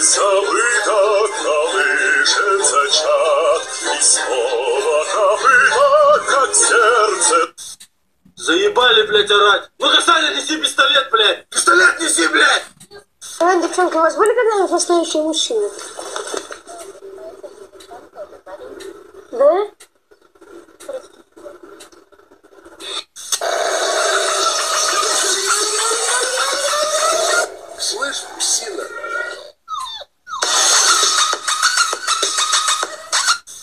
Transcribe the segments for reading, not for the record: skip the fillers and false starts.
забыто колышется чад, и снова копыта, как сердце. Заебали, блядь, орать. Ну-ка, Саня, неси пистолет, блядь. Пистолет неси, блядь. Девчонки, у вас были когда-нибудь настоящие мужчины? Да? Слышь, псина.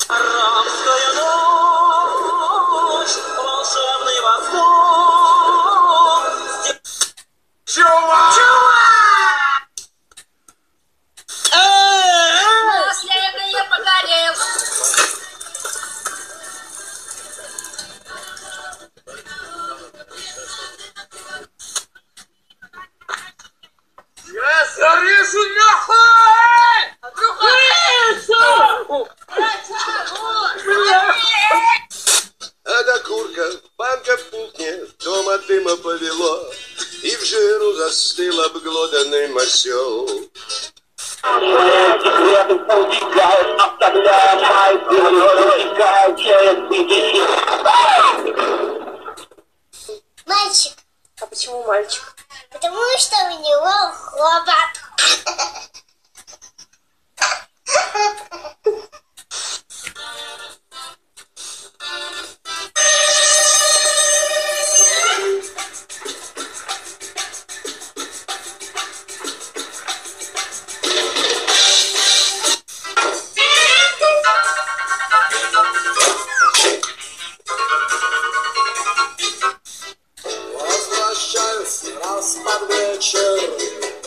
Арабская ночь, волшебный восток. Чувак! Последний погорел. Я зарежу нахуй! Эта курка в банке пухнет, дома дыма повело, и в жиру застыл обглоданный масел. Мальчик. А почему мальчик? Потому что у него хобот. Возвращаюсь раз под вечер,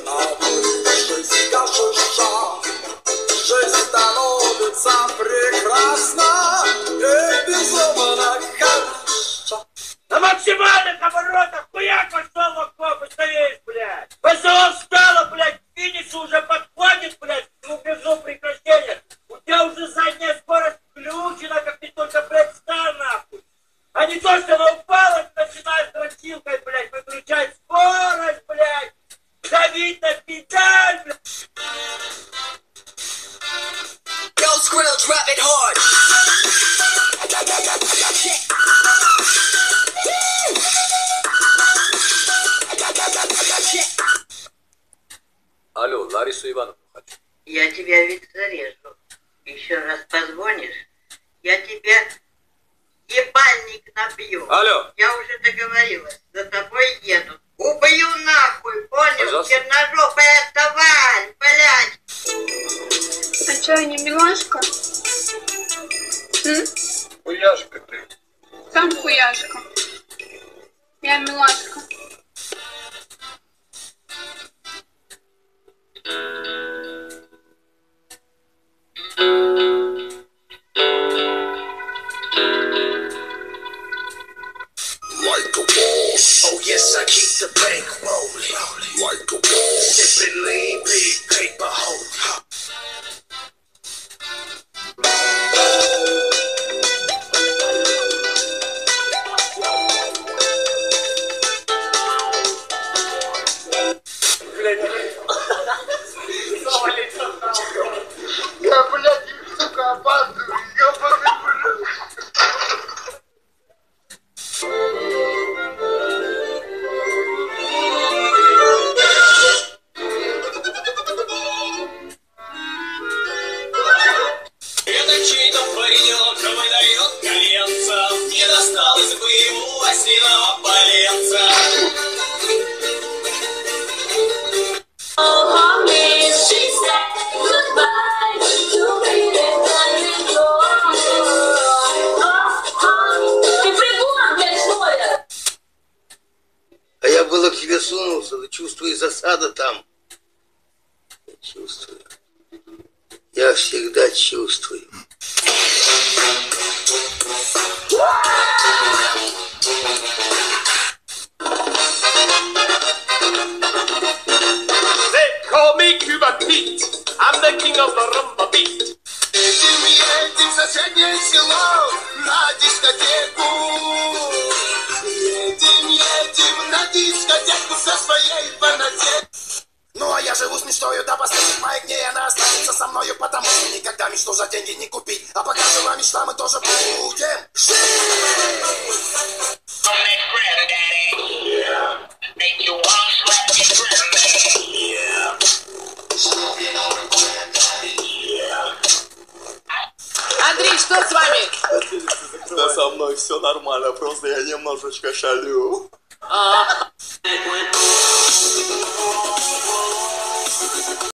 напившись кашиша. Жизнь становится прекрасна и безумно хороша. На максимальных оборотах хуяк пошел в окоп и стоишь, блядь. ПСО встала, блядь, к финишу уже подходит, блядь, к рубежу прекращения. У тебя уже задняя скорость включена, как ты только представь, нахуй. А не то, что она упала, начинаешь дрочилкой, блядь, выключать скорость, блядь, давить на педаль, блядь. Yo, Skrill, drop it hard. Алло, Ларису Ивановну хочу. Я тебя ведь зарежу. Еще раз позвонишь, я тебе ебальник набью. Алло. Я уже договорилась, за тобой еду. Убью нахуй, понял? Пожалуйста. Черножопая тварь, блядь. А что, не милашка? Хуяшка ты. Сам хуяшка. Я милашка. Like a boss, Oh, yes, I keep the bank rolling. like a boss. Sipping lean, big paper hold. Я, блядь, сука, опаздываю, ёбаный в рот. Это чей-то паренек выдает коленца. Не досталось бы ему осиного поленца. А я было к тебе сунулся, да чувствую засада там. Я чувствую. Я всегда чувствую. They call me Cuba Pete. I'm the king of the rumba beat. Едем в соседнее село на дискотеку. Едем на дискотеку со своей фанатекой. Ну а я живу с мечтою до последних моих дней, она мечту за деньги не купить. А пока жила мечта, мы тоже будем жить. Андрей, что с вами? Да со мной все нормально, просто я немножечко шалю.